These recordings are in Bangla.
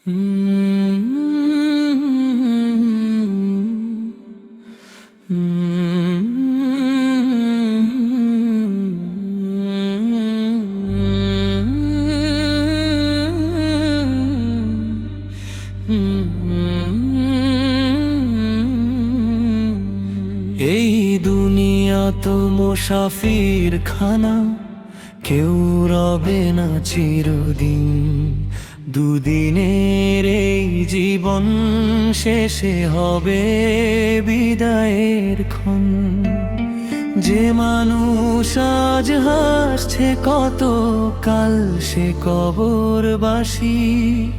এই দুনিয়া তো মুসাফির খানা, কেউ রবে না চিরদিন। দুদিনের এই জীবন শেষে হবে বিদায়ের ক্ষণ। যে মানুষ আজ হাসছে কত কাল সে কবরবাসী।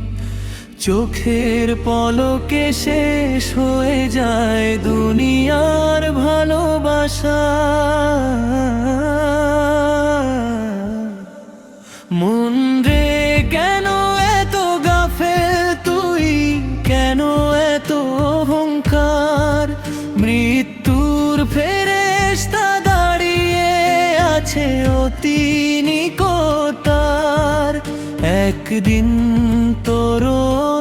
চোখের পলকে শেষ হয়ে যায় দুনিয়ার ভালোবাসা। মন রে কেন এত গাফেল তুই, কেন এত অহংকার? মৃত্যুর ফেরেশতা দাঁড়িয়ে আছে অতি নিকটার। একদিন তোর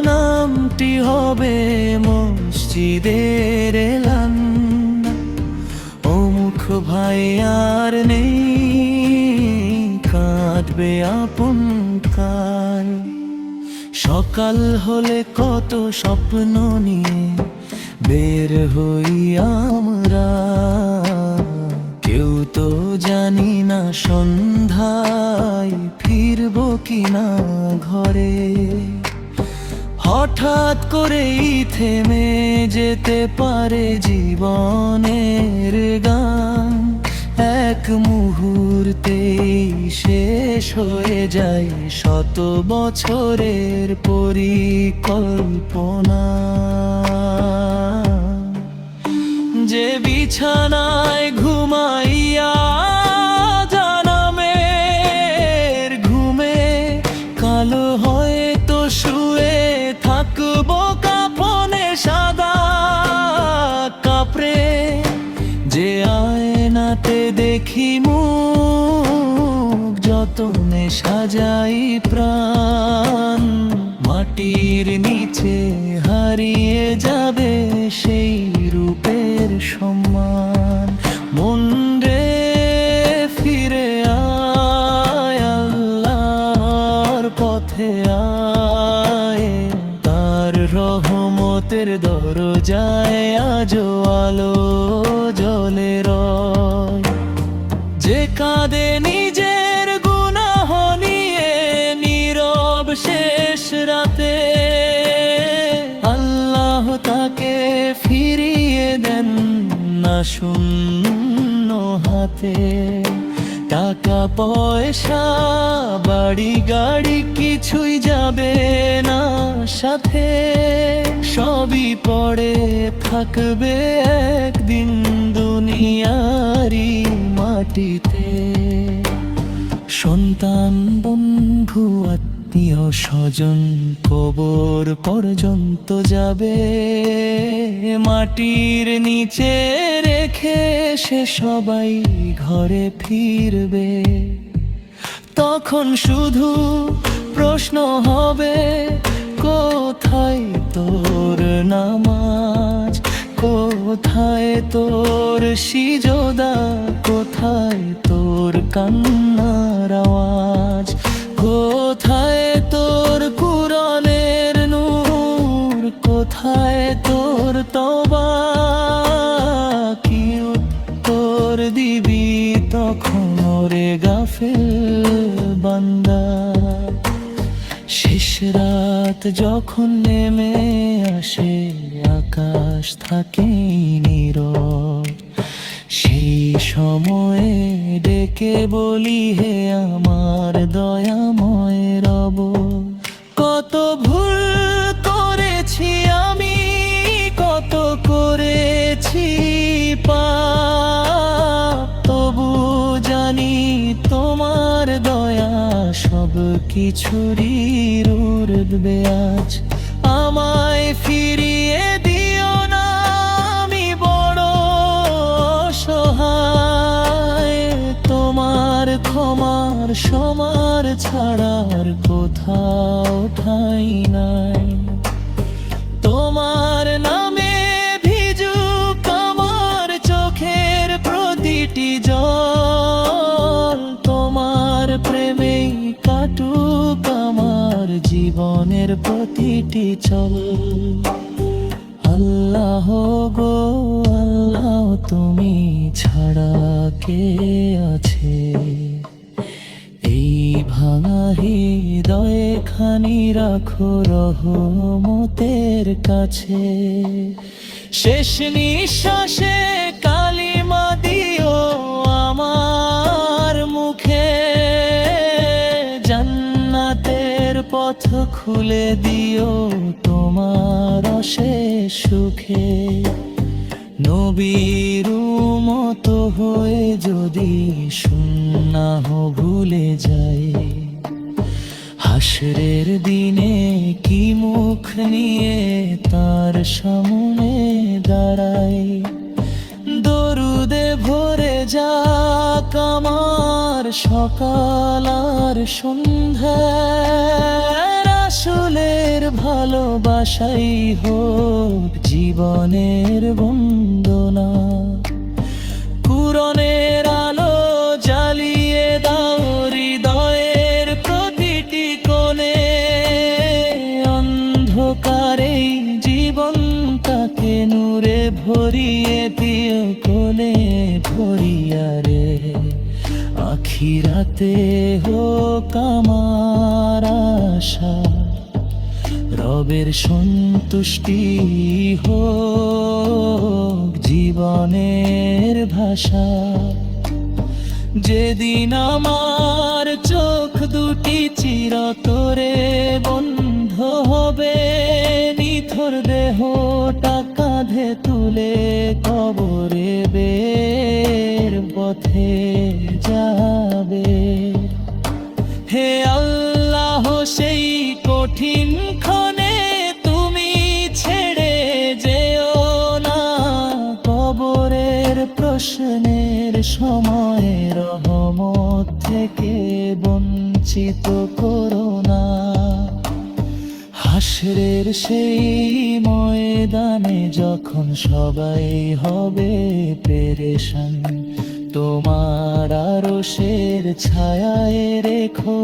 নামটি হবে মসজিদের এলান। অমুখ ভাই আর নেই, কাঁদবে আপন কাল। সকাল হলে কত স্বপ্ন নিয়ে বের হই আমরা। কেউ তো জানি না সন্ধ্যায় ফিরবো কিনা ঘরে। হঠাৎ করেই থেমে যেতে পারে জীবনের গান। এক মুহূর্তেই শেষ হয়ে যায় শত বছরের পরিকল্পনা। যে বিছানায় ঘুমাইয়া জানামের ঘুমে কালো হয়তো শুয়ে থাকবো কাফনে সাদা কাপড়ে। যে আয়নাতে দেখি মুখ যতনে সাজাই প্রাণ। মাটির নিচে হারিয়ে যাবে সেই রূপের সম্মান। মন রে ফিরে আয়, আল্লাহর পথে আয়। তার রহমতের দরজায় আজো আলো জ্বলে রয়। যে কাঁদে নিজের গুনাহ নিয়ে নীরব শেষ রাতে, আল্লাহ তাকে ফিরিয়ে দেন না শূন্য হাতে। টাকা পয়সা বাড়ি গাড়ি কিছুই যাবে না সাথে। সবই পড়ে থাকবে একদিন দুনিয়ারি মাটিতে। সন্তান বন্ধু আত্মীয় স্বজন কবর পর্যন্ত যাবে। মাটির নিচে রেখে সে সবাই ঘরে ফিরবে। তখন শুধু প্রশ্ন হবে, কোথায় তোর নামাজ? কোথায় তোর সিজদা? কোথায় তোর কান্নার আওয়াজ? কোথায় তোর কুরআনের নূর? কোথায় তোর তওবা? কি উত্তর দিবি তখন ওরে গাফেল বান্দা? শেষ রাত যখন নেমে আসে আকাশ থাকে নীরব। সেই সময়ে ডেকে বলি, হে আমার দয়াময় রব। কত ভুল করেছি আমি, কত করেছি পাপ। তবু জানি তোমার দয়া সব কিছুরই উড়বে আজ। আমায় ফিরিয়ে দিও না, আমি বড় অসহায়। তোমার ক্ষমার সমার ছাড়ার কোথাও ঠাঁই নাই। তোমার নামে ভিজুক আমার চোখের প্রতিটি জল, তোমার প্রেমেই কাটুক আমার জীবনের প্রতিটি চল। আল্লাহ গো আল্লাহ, তুমি ছাড়া কে আছে এই ভাঙা হৃদয়ে খানি রাখো রহমতের কাছে। শেষ নিঃশ্বাসে কালিমা দিও আমার মুখে, জান্নাতের পথ খুলে দিও তোমার অশেষ সুখে। নবীর মতো হয়ে যদি সুন্নাহ ভুলে যাই, হাসরের দিনে কি মুখ নিয়ে তার সামনে দাঁড়াই। দরুদে ভরে যাক আমার সকাল আর সন্ধ্যা, রাসূলের ভালোবাসাই হোক জীবনের বন্দনা। কুরআনের আলো জ্বালিয়ে দাও হৃদয়ের প্রতিটি কোণে, অন্ধকারে জীবনটাকে নূরে ভরিয়ে দিও কোলে ভরিয়া রে। আখিরাতে হোক আমার আশা, রবের সন্তুষ্টি হোক জীবনের ভাষা। যেদিন আমার চোখ দুটি চিরতরে বন্ধ হবে, নিথর দেহটা কাঁধে তুলে কবরে বের পথে যাবে। হে আল্লাহ, সেই কঠিন ক্ষণে তুমি ছেড়ে যেও না, কবরের প্রশ্নের সময় রহমত থেকে বঞ্চিত করো না। হাসরের সেই ময়দানে যখন সবাই হবে পেরেশান, তোমার আরশের ছায়ায় রেখো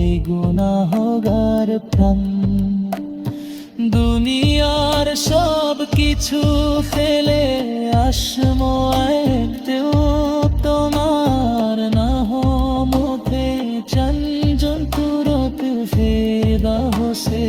এই গুনাহগার প্রাণ। দুনিয়ার সব কিছু ফেলে আসমো একটু তোমার নাহমতে, চঞ্চল তুরত ফেদা হোসে